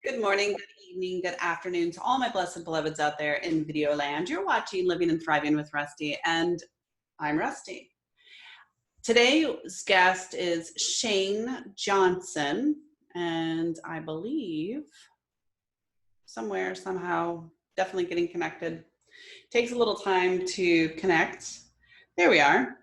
Good morning, good evening, good afternoon to all my blessed beloveds out there in video land. You're watching Living and Thriving with Rustie, and I'm Rustie. Today's guest is TShane Johnson, and I believe somewhere, somehow, definitely getting connected. Takes a little time to connect. There we are.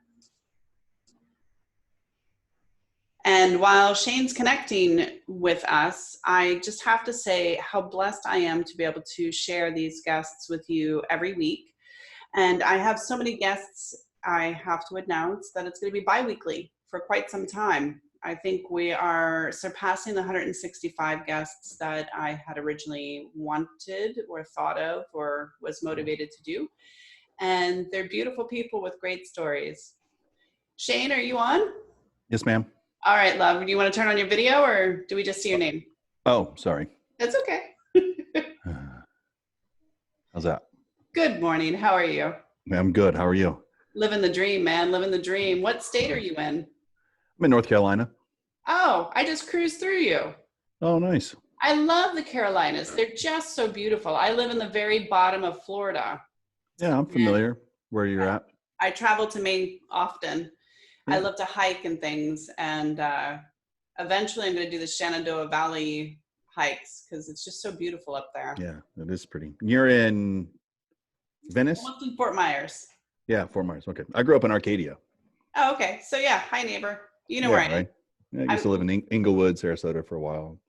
And while Shane's connecting with us, I just have to say how blessed I am to be able to share these guests with you every week. And I have so many guests, I have to announce that it's going to be bi-weekly for quite some time. I think we are surpassing the 165 guests that I had originally wanted or thought of or was motivated to do. And they're beautiful people with great stories. Shane, are you on? Yes, ma'am. All right, love. Do you want to turn on your video or do we just see your name? Oh, sorry. That's okay. How's that? Good morning. How are you? I'm good. How are you? Living the dream, man. Living the dream. What state are you in? I'm in North Carolina. Oh, I just cruised through you. Oh, nice. I love the Carolinas. They're just so beautiful. I live in the very bottom of Florida. Yeah, I'm familiar where you're at. I travel to Maine often. Yeah. I love to hike and things, and eventually I'm going to do the Shenandoah Valley hikes because it's just so beautiful up there. Yeah, it is pretty. You're in Venice? Almost in Fort Myers. Yeah, Fort Myers. Okay. I grew up in Arcadia. Oh, okay. So yeah, hi neighbor. You know where I am. Right? Yeah, I used to live in Inglewood, Sarasota for a while.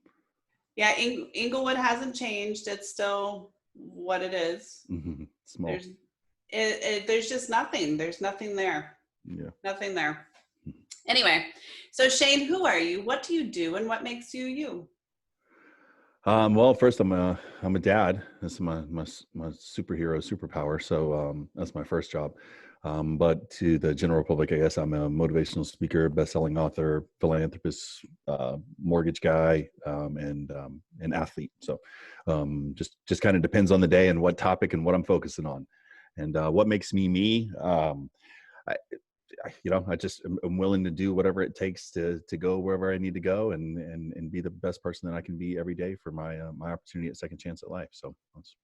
Yeah, Inglewood hasn't changed. It's still what it is. Mm-hmm. Small. There's just nothing. There's nothing there. Yeah. Nothing there. Anyway, so Shane, who are you? What do you do, and what makes you you? Well, first I'm a dad. That's my superhero superpower. So that's my first job. But to the general public, I guess I'm a motivational speaker, best-selling author, philanthropist, mortgage guy, and an athlete. So just kind of depends on the day and what topic and what I'm focusing on. And what makes me me. I just am willing to do whatever it takes to go wherever I need to go and be the best person that I can be every day for my opportunity at second chance at life. So that's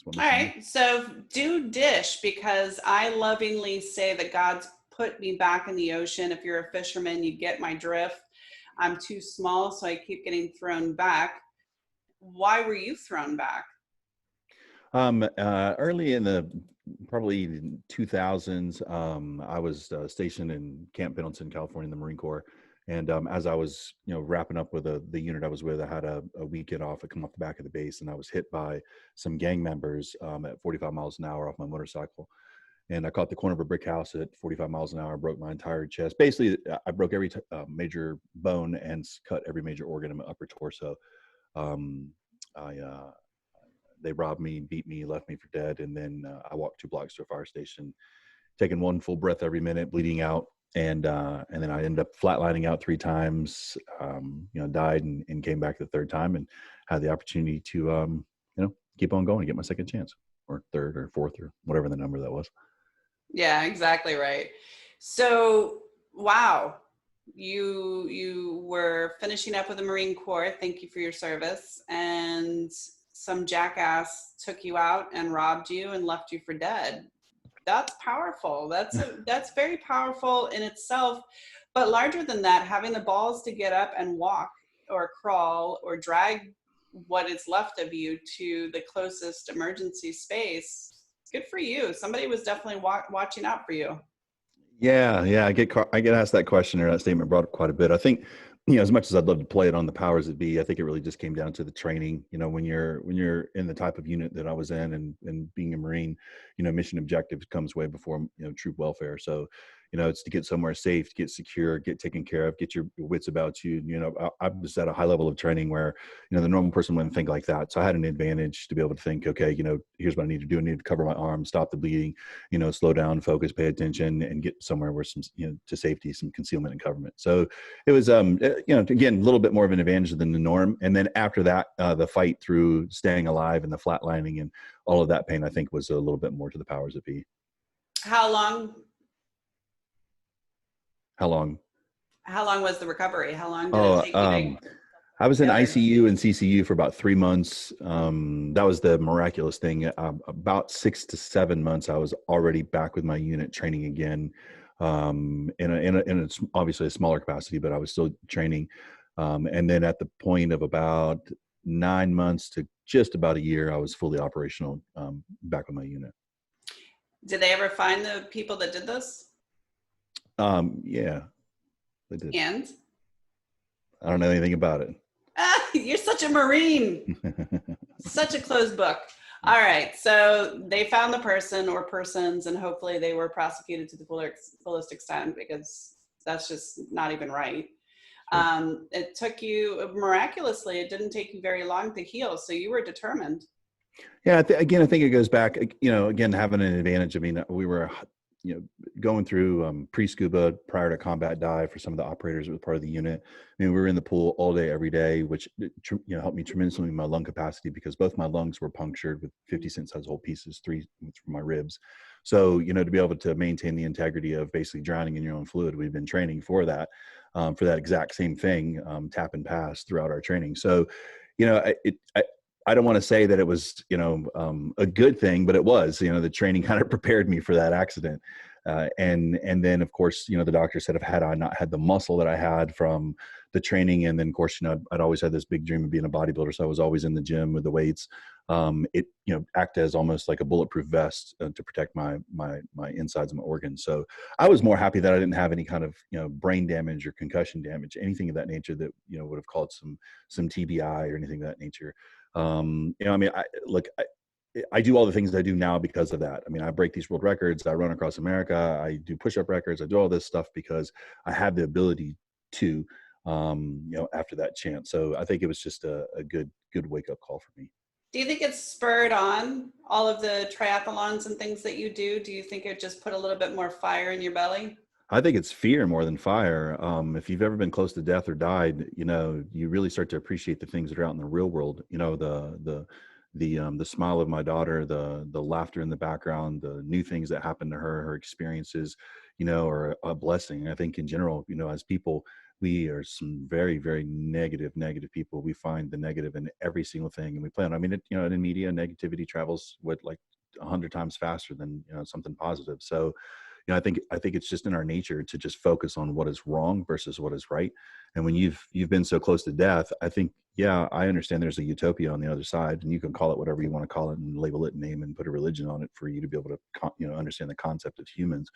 what makes me. All right. So do dish, because I lovingly say that God's put me back in the ocean. If you're a fisherman, you get my drift. I'm too small, so I keep getting thrown back. Why were you thrown back? Early in the probably 2000s, I was stationed in Camp Pendleton, California, in the Marine Corps. And as I was, wrapping up with the unit I was with, I had a weekend off. I come off the back of the base, and I was hit by some gang members at 45 miles an hour off my motorcycle. And I caught the corner of a brick house at 45 miles an hour, broke my entire chest. Basically, I broke every major bone and cut every major organ in my upper torso. They robbed me, beat me, left me for dead. And then I walked 2 blocks to a fire station, taking one full breath every minute, bleeding out. And then I ended up flatlining out 3 times, died and came back the 3rd time and had the opportunity to, keep on going and get my second chance, or 3rd or 4th or whatever the number that was. Yeah, exactly right. So, wow. You were finishing up with the Marine Corps. Thank you for your service. And some jackass took you out and robbed you and left you for dead. That's powerful. That's very powerful in itself. But larger than that, having the balls to get up and walk or crawl or drag what is left of you to the closest emergency space, good for you. Somebody was definitely watching out for you. Yeah. I get asked that question, or that statement brought up quite a bit. I think, as much as I'd love to play it on the powers that be, I think it really just came down to the training. When you're in the type of unit that I was in, and being a Marine, mission objectives comes way before, troop welfare. So, it's to get somewhere safe, to get secure, get taken care of, get your wits about you. I was at a high level of training where, the normal person wouldn't think like that. So I had an advantage to be able to think, okay, here's what I need to do. I need to cover my arm, stop the bleeding, slow down, focus, pay attention, and get somewhere where some, to safety, some concealment and coverage. So it was, again, a little bit more of an advantage than the norm. And then after that, the fight through staying alive and the flatlining and all of that pain, I think, was a little bit more to the powers that be. How long How long? How long was the recovery? How long did it take you? I was in The other, ICU and CCU for about 3 months. That was the miraculous thing. About 6 to 7 months, I was already back with my unit training again. In obviously a smaller capacity, but I was still training. And then at the point of about 9 months to just about a year, I was fully operational, back with my unit. did they ever find the people that did this? Yeah, they did. And I don't know anything about it. you're such a Marine. Such a closed book. All right. So they found the person or persons, and hopefully they were prosecuted to the fullest extent, because that's just not even right. Sure. It took you, miraculously, it didn't take you very long to heal. So you were determined. Yeah, again, I think it goes back, again, having an advantage. I mean, we were, going through pre-scuba prior to combat dive for some of the operators that were part of the unit. I mean, we were in the pool all day, every day, which, helped me tremendously with my lung capacity, because both my lungs were punctured with 50-cent size hole pieces, 3 from my ribs. So, to be able to maintain the integrity of basically drowning in your own fluid, we've been training for that exact same thing, tap and pass throughout our training. So, I don't want to say that it was, a good thing, but it was, the training kind of prepared me for that accident. And then of course, the doctor said, if had I not had the muscle that I had from the training, and then of course, I'd always had this big dream of being a bodybuilder. So I was always in the gym with the weights. It, acted as almost like a bulletproof vest to protect my insides of my organs. So I was more happy that I didn't have any kind of, brain damage or concussion damage, anything of that nature that, would have caused some TBI or anything of that nature. I mean, I do all the things that I do now because of that. I mean, I break these world records, I run across America, I do push-up records, I do all this stuff because I have the ability to, after that chance. So I think it was just a good wake-up call for me. Do you think it's spurred on all of the triathlons and things that you do? Do you think it just put a little bit more fire in your belly? I think it's fear more than fire. If you've ever been close to death or died, you really start to appreciate the things that are out in the real world. The smile of my daughter, the laughter in the background, the new things that happen to her experiences, are a blessing. I think in general, as people, we are some very, very negative people. We find the negative in every single thing, and we plan. I mean, in media, negativity travels like 100 times faster than something positive. So, I think it's just in our nature to just focus on what is wrong versus what is right. And when you've been so close to death, I think, yeah, I understand there's a utopia on the other side, and you can call it whatever you want to call it and label it, name and put a religion on it for you to be able to, understand the concept of humans.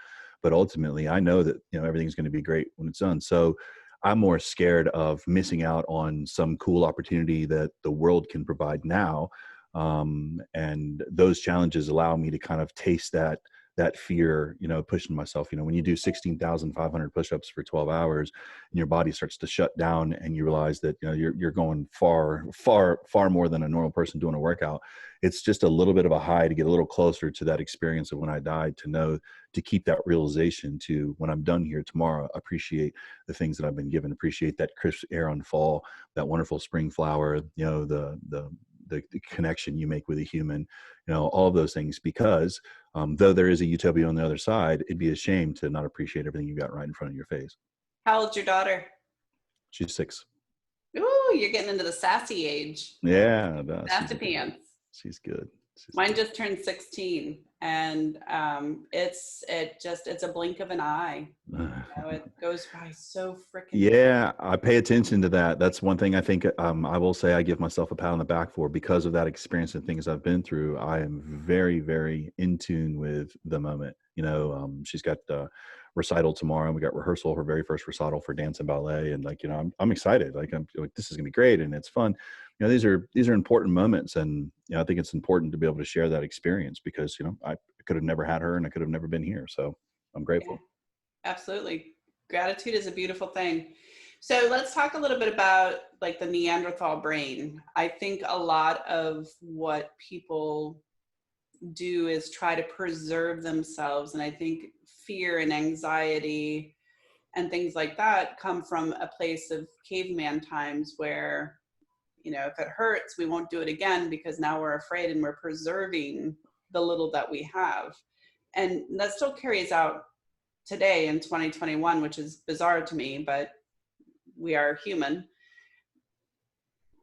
But ultimately, I know that, everything's going to be great when it's done. So I'm more scared of missing out on some cool opportunity that the world can provide now. And those challenges allow me to kind of taste that fear, pushing myself. When you do 16,500 push-ups for 12 hours and your body starts to shut down, and you realize that, you're going far more than a normal person doing a workout. It's just a little bit of a high to get a little closer to that experience of when I died, to keep that realization to when I'm done here tomorrow, appreciate the things that I've been given, appreciate that crisp air on fall, that wonderful spring flower, the connection you make with a human, all of those things, because though there is a utopia on the other side, it'd be a shame to not appreciate everything you got right in front of your face. How old's your daughter? She's 6. Ooh, you're getting into the sassy age. Yeah. Sassy pants. She's good. Mine just turned 16, and it's a blink of an eye. It goes by so freaking Yeah, I pay attention to that. That's one thing I think I will say I give myself a pat on the back for, because of that experience and things I've been through. I am very, very in tune with the moment. She's got recital tomorrow, and we got rehearsal, her very first recital for dance and ballet, and I'm excited. I'm like, this is gonna be great, and it's fun. These are important moments, and I think it's important to be able to share that experience, because I could have never had her, and I could have never been here. So I'm grateful. Yeah, absolutely. Gratitude is a beautiful thing. So let's talk a little bit about like the Neanderthal brain. I think a lot of what people do is try to preserve themselves, and I think fear and anxiety and things like that come from a place of caveman times where, if it hurts, we won't do it again, because now we're afraid and we're preserving the little that we have. And that still carries out today in 2021, which is bizarre to me, but we are human.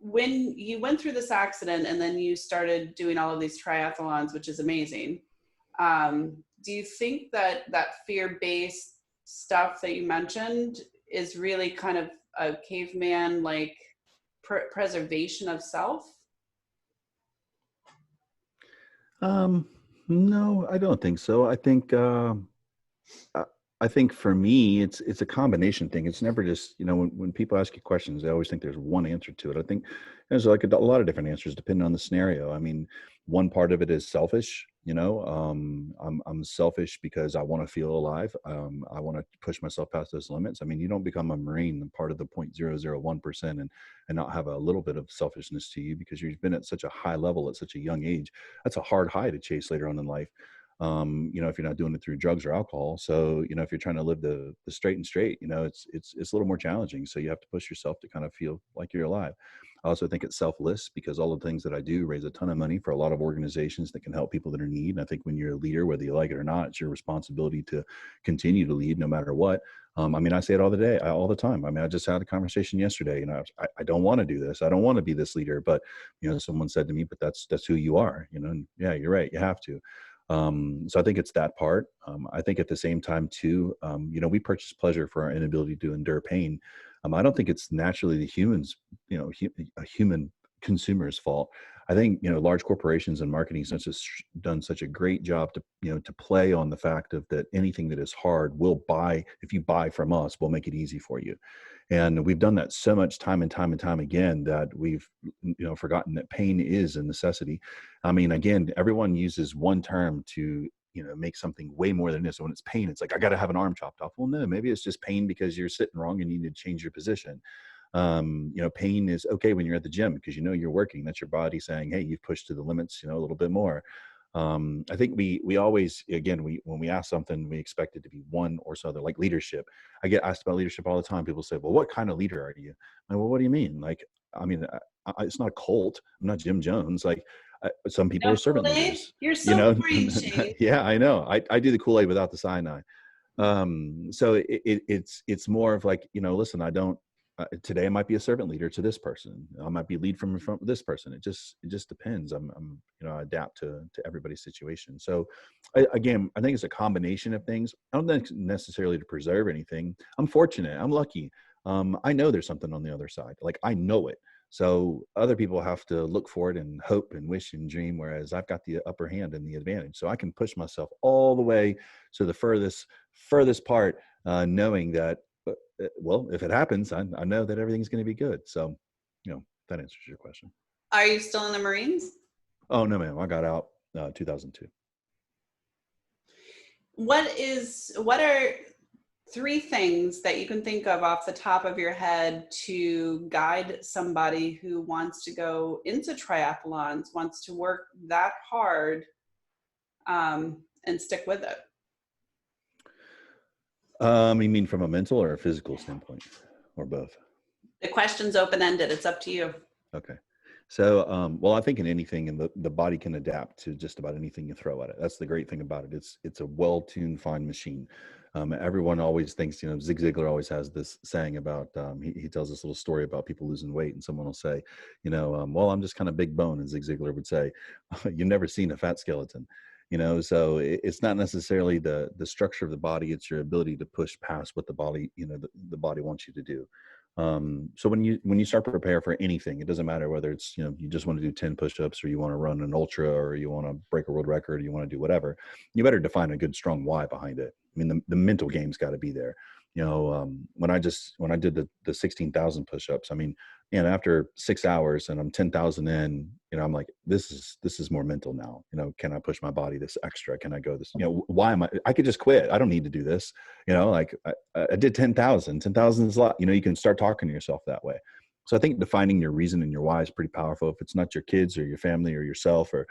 when you went through this accident and then you started doing all of these triathlons, which is amazing, do you think that fear-based stuff that you mentioned is really kind of a caveman like preservation of self? No, I don't think so. I think for me, it's a combination thing. It's never just, when people ask you questions, they always think there's one answer to it. I think there's like a lot of different answers depending on the scenario. I mean, one part of it is selfish. I'm selfish because I want to feel alive. I want to push myself past those limits. I mean, you don't become a Marine part of the 0.001% and not have a little bit of selfishness to you because you've been at such a high level at such a young age. That's a hard high to chase later on in life. If you're not doing it through drugs or alcohol. So, if you're trying to live the straight and straight, it's a little more challenging. So you have to push yourself to kind of feel like you're alive. I also think it's selfless because all the things that I do raise a ton of money for a lot of organizations that can help people that are in need. And I think when you're a leader, whether you like it or not, it's your responsibility to continue to lead no matter what. I say it all the time. I just had a conversation yesterday, I don't want to do this. I don't want to be this leader, but, someone said to me, but that's who you are, and yeah, you're right. You have to. So I think it's that part. I think at the same time too, we purchase pleasure for our inability to endure pain. I don't think it's naturally the humans, a human consumer's fault. I think, large corporations and marketing done such a great job to play on the fact of that anything that is hard will buy. If you buy from us, we'll make it easy for you. And we've done that so much time and time again that we've, forgotten that pain is a necessity. I mean, again, everyone uses one term to, make something way more than this. So when it's pain, it's like, I got to have an arm chopped off. Well, no, maybe it's just pain because you're sitting wrong and you need to change your position. Pain is okay when you're at the gym because you're working. That's your body saying, hey, you've pushed to the limits, a little bit more. I think we always, again, when we ask something, we expect it to be one or so other, like leadership. I get asked about leadership all the time. People say, well, what kind of leader are you? Well, what do you mean? Like, it's not a cult. I'm not Jim Jones. Like, some people are servant leaders. You're so great, Shane. Yeah, I know. I do the Kool-Aid without the cyanide. So it's more of like, listen, I don't, today I might be a servant leader to this person. I might be lead from this person. It just depends. I adapt to everybody's situation. So again, I think it's a combination of things. I don't think necessarily to preserve anything. I'm fortunate. I'm lucky. I know there's something on the other side. Like I know it. So other people have to look for it and hope and wish and dream, whereas I've got the upper hand and the advantage. So I can push myself all the way to the furthest part, knowing that, well, if it happens, I know that everything's going to be good. So, that answers your question. Are you still in the Marines? Oh, no, ma'am. I got out 2002. What are 3 things that you can think of off the top of your head to guide somebody who wants to go into triathlons, wants to work that hard, and stick with it? You mean from a mental or a physical standpoint, or both? The question's open-ended. It's up to you. Okay. So, well, I think in anything, and the body can adapt to just about anything you throw at it. That's the great thing about it. It's a well-tuned, fine machine. Everyone always thinks, Zig Ziglar always has this saying about, he tells this little story about people losing weight, and someone will say, well, I'm just kind of big bone. And Zig Ziglar would say, you've never seen a fat skeleton. So it's not necessarily the structure of the body. It's your ability to push past what the body, the body wants you to do. So when you start to prepare for anything, it doesn't matter whether it's, you just want to do 10 push-ups, or you want to run an ultra, or you want to break a world record, or you want to do whatever, you better define a good, strong why behind it. I mean, the mental game's got to be there. When I did the 16,000 push-ups, I mean, after 6 hours and I'm 10,000 in, I'm like, this is more mental now. Can I push my body this extra? Can I go this, why am I could just quit. I don't need to do this. Like I did 10,000 is a lot. You can start talking to yourself that way. So I think defining your reason and your why is pretty powerful. If it's not your kids or your family or yourself, or,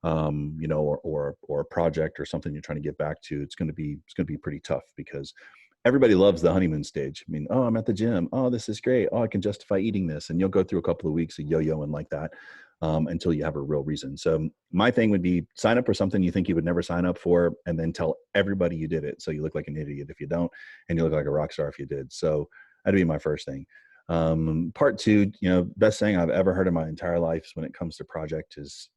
or a project or something you're trying to get back to, it's going to be pretty tough, because everybody loves the honeymoon stage. I mean, oh, I'm at the gym. Oh, this is great. Oh, I can justify eating this. And you'll go through a couple of weeks of yo-yoing like that, until you have a real reason. So my thing would be sign up for something you think you would never sign up for, and then tell everybody you did it. So you look like an idiot if you don't, and you look like a rock star if you did. So that'd be my first thing. Part two, best thing I've ever heard in my entire life when it comes to project is,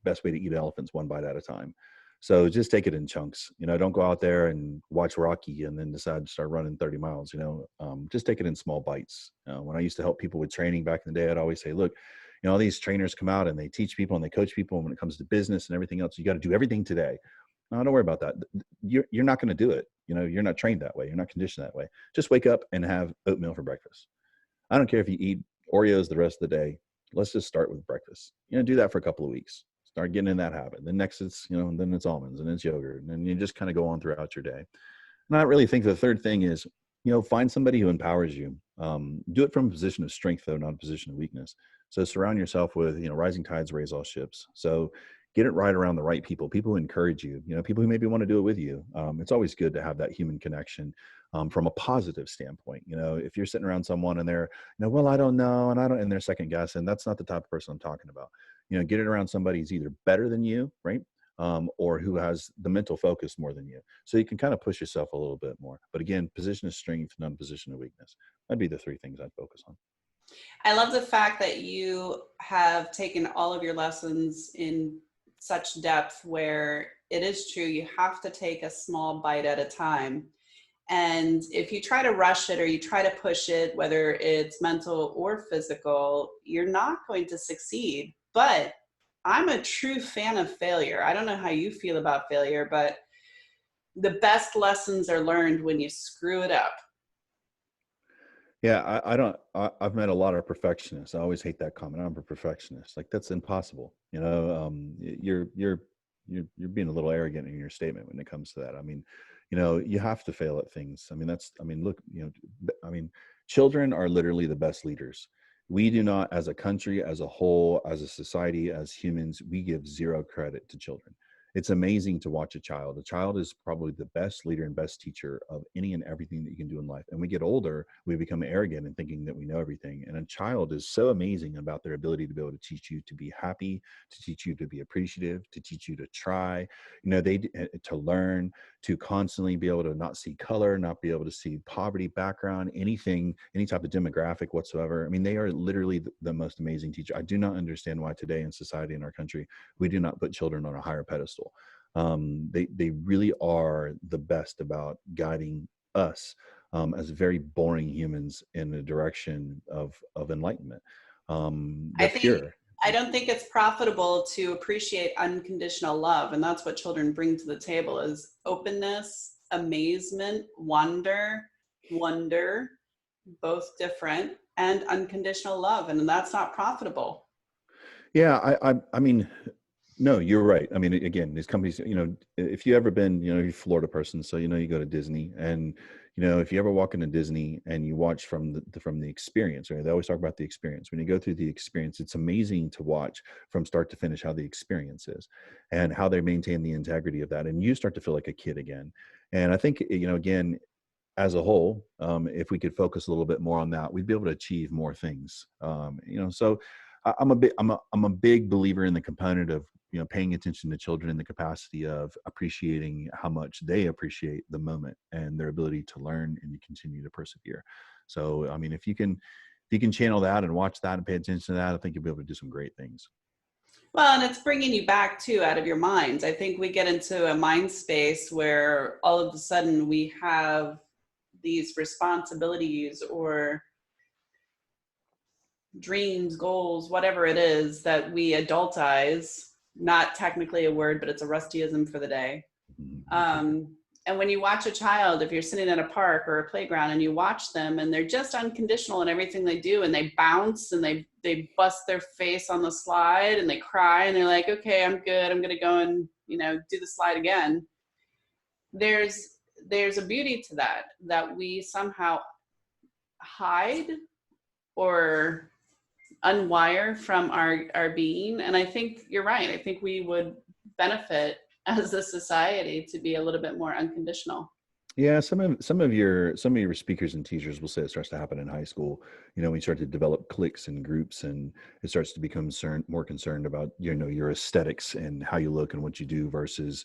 best way to eat elephants one bite at a time. So just take it in chunks. Don't go out there and watch Rocky and then decide to start running 30 miles. Just take it in small bites. When I used to help people with training back in the day, I'd always say, look, all these trainers come out and they teach people and they coach people. And when it comes to business and everything else, you got to do everything today. No, don't worry about that. You're not going to do it. You're not trained that way. You're not conditioned that way. Just wake up and have oatmeal for breakfast. I don't care if you eat Oreos the rest of the day. Let's just start with breakfast. Do that for a couple of weeks. Start getting in that habit. Then next it's, then it's almonds and it's yogurt. And then you just kind of go on throughout your day. And I really think the third thing is, find somebody who empowers you. Do it from a position of strength, though, not a position of weakness. So surround yourself with, rising tides raise all ships. So get it right around the right people who encourage you, people who maybe want to do it with you. It's always good to have that human connection from a positive standpoint. If you're sitting around someone and they're, well, I don't know, and they're second guessing, that's not the type of person I'm talking about. Get it around somebody who's either better than you, right? Or who has the mental focus more than you. So you can kind of push yourself a little bit more. But again, position of strength, not position of weakness. That'd be the three things I'd focus on. I love the fact that you have taken all of your lessons in such depth where it is true, you have to take a small bite at a time. And if you try to rush it or you try to push it, whether it's mental or physical, you're not going to succeed. But I'm a true fan of failure. I don't know how you feel about failure, but the best lessons are learned when you screw it up. Yeah, I've met a lot of perfectionists. I always hate that comment. I'm a perfectionist. Like, that's impossible. You're being a little arrogant in your statement when it comes to that. I mean, you have to fail at things. Look, children are literally the best leaders. We do not, as a country, as a whole, as a society, as humans, we give zero credit to children. It's amazing to watch a child. A child is probably the best leader and best teacher of any and everything that you can do in life. And we get older, we become arrogant and thinking that we know everything. And a child is so amazing about their ability to be able to teach you to be happy, to teach you to be appreciative, to teach you to try, to learn, to constantly be able to not see color, not be able to see poverty, background, anything, any type of demographic whatsoever. I mean, they are literally the most amazing teacher. I do not understand why today in society, in our country, we do not put children on a higher pedestal. They really are the best about guiding us as very boring humans in the direction of enlightenment. They're pure. I don't think it's profitable to appreciate unconditional love. And that's what children bring to the table is openness, amazement, wonder, both different, and unconditional love. And that's not profitable. Yeah, I mean, no, you're right. I mean, again, these companies, if you ever been, you're a Florida person, so, you go to Disney and, if you ever walk into Disney and you watch from the experience, right? They always talk about the experience. When you go through the experience, it's amazing to watch from start to finish how the experience is and how they maintain the integrity of that. And you start to feel like a kid again. And I think, again, as a whole, if we could focus a little bit more on that, we'd be able to achieve more things. So I'm a big believer in the component of, paying attention to children in the capacity of appreciating how much they appreciate the moment and their ability to learn and to continue to persevere. So, I mean, if you can channel that and watch that and pay attention to that, I think you'll be able to do some great things. Well, and it's bringing you back too out of your minds. I think we get into a mind space where all of a sudden we have these responsibilities or dreams, goals, whatever it is that we adultize. Not technically a word, but it's a Rustieism for the day. And when you watch a child, if you're sitting at a park or a playground and you watch them and they're just unconditional in everything they do and they bounce and they bust their face on the slide and they cry and they're like, okay, I'm good. I'm going to go and, do the slide again. There's a beauty to that we somehow hide or unwire from our being. And I think you're right. I think we would benefit as a society to be a little bit more unconditional. Yeah, some of your speakers and teachers will say it starts to happen in high school. When you start to develop cliques and groups, and it starts to become more concerned about your aesthetics and how you look and what you do versus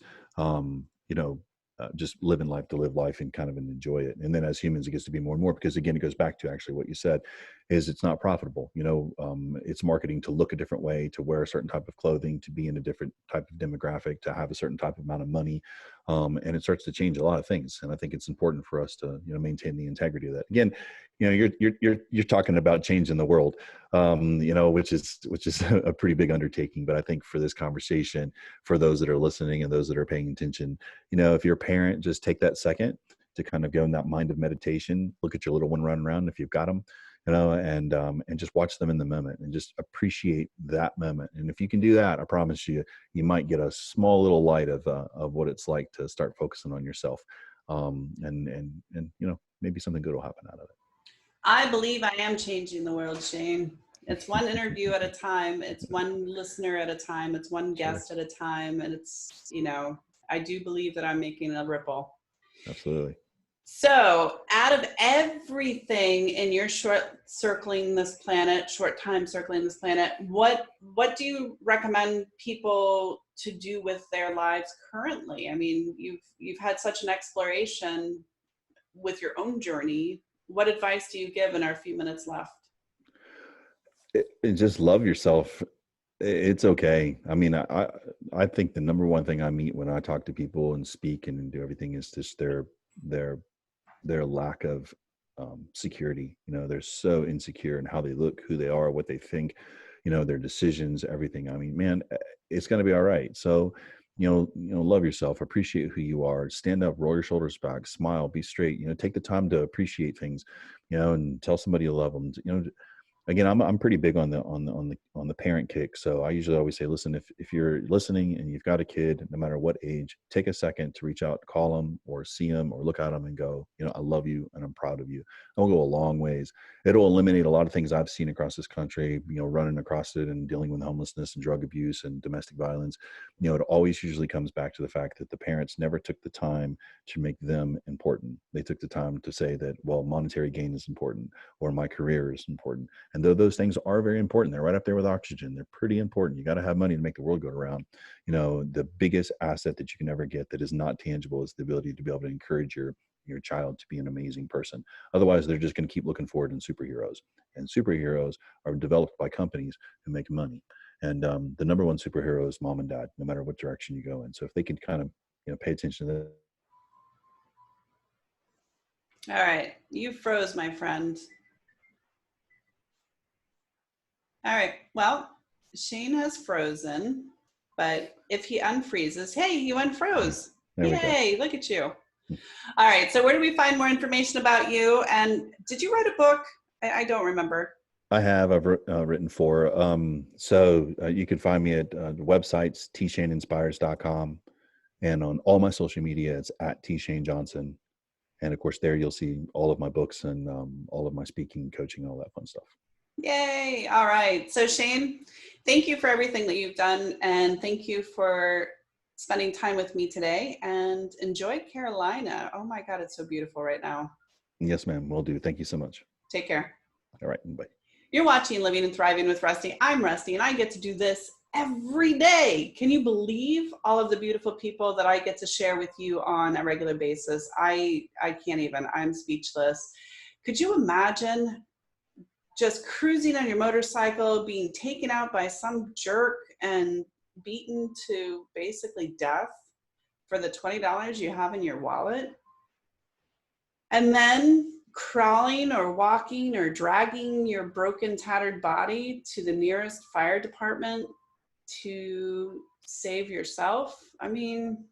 just living life to live life and kind of enjoy it. And then as humans, it gets to be more and more, because again, it goes back to actually what you said, is it's not profitable. It's marketing to look a different way, to wear a certain type of clothing, to be in a different type of demographic, to have a certain type of amount of money. And it starts to change a lot of things. And I think it's important for us to, maintain the integrity of that. Again, you're talking about changing the world, which is a pretty big undertaking. But I think for this conversation, for those that are listening and those that are paying attention, if you're a parent, just take that second to kind of go in that mind of meditation, look at your little one running around if you've got them, and just watch them in the moment and just appreciate that moment. And if you can do that, I promise you, you might get a small little light of what it's like to start focusing on yourself. And maybe something good will happen out of it. I believe I am changing the world, Shane. It's one interview at a time. It's one listener at a time. It's one guest at a time. And it's, I do believe that I'm making a ripple. Absolutely. So out of everything in your short time circling this planet, what do you recommend people to do with their lives currently? I mean, you've had such an exploration with your own journey. What advice do you give in our few minutes left? Just love yourself. It's okay. I mean, I think the number one thing I meet when I talk to people and speak and do everything is just their lack of security. They're so insecure in how they look, who they are, what they think, their decisions, everything. I mean, man, it's going to be all right. So, love yourself, appreciate who you are, stand up, roll your shoulders back, smile, be straight, take the time to appreciate things, and tell somebody you love them. Again, I'm pretty big on the parent kick. So I usually always say, listen, if you're listening and you've got a kid, no matter what age, take a second to reach out, call them or see them or look at them and go, I love you and I'm proud of you. It'll go a long ways. It'll eliminate a lot of things I've seen across this country, running across it and dealing with homelessness and drug abuse and domestic violence. It always usually comes back to the fact that the parents never took the time to make them important. They took the time to say that, well, monetary gain is important or my career is important. And though those things are very important, they're right up there with oxygen. They're pretty important. You got to have money to make the world go around. The biggest asset that you can ever get that is not tangible is the ability to be able to encourage your child to be an amazing person. Otherwise, they're just going to keep looking forward in superheroes. And superheroes are developed by companies who make money. And the number one superhero is mom and dad, no matter what direction you go in. So if they could kind of, pay attention to that. All right. You froze, my friend. All right. Well, Shane has frozen, but if he unfreezes, hey, you unfroze. Yay, look at you. All right. So where do we find more information about you? And did you write a book? I don't remember. I have. I've written 4. So you can find me at the websites, TShaneInspires.com. And on all my social media, it's at TShane Johnson. And of course, there you'll see all of my books and all of my speaking, coaching, all that fun stuff. Yay. All right. So Shane, thank you for everything that you've done. And thank you for spending time with me today, and enjoy Carolina. Oh my God, it's so beautiful right now. Yes, ma'am. Will do. Thank you so much. Take care. All right. Bye. You're watching Living and Thriving with Rustie. I'm Rustie, and I get to do this every day. Can you believe all of the beautiful people that I get to share with you on a regular basis? I can't even. I'm speechless. Could you imagine just cruising on your motorcycle, being taken out by some jerk and beaten to basically death for the $20 you have in your wallet? And then crawling or walking or dragging your broken, tattered body to the nearest fire department to save yourself. I mean,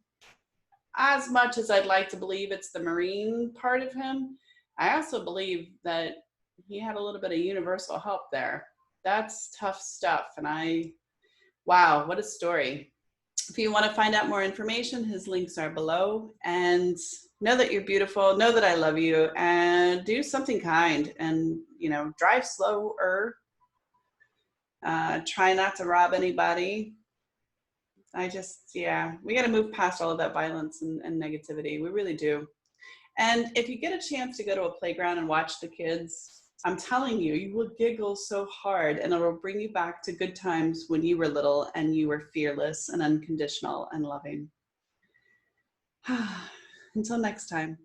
as much as I'd like to believe it's the Marine part of him, I also believe that he had a little bit of universal help there. That's tough stuff. And wow, what a story. If you want to find out more information, his links are below. And know that you're beautiful, know that I love you, and do something kind, and, drive slower. Try not to rob anybody. we got to move past all of that violence and negativity. We really do. And if you get a chance to go to a playground and watch the kids, I'm telling you, you will giggle so hard, and it will bring you back to good times when you were little and you were fearless and unconditional and loving. Until next time.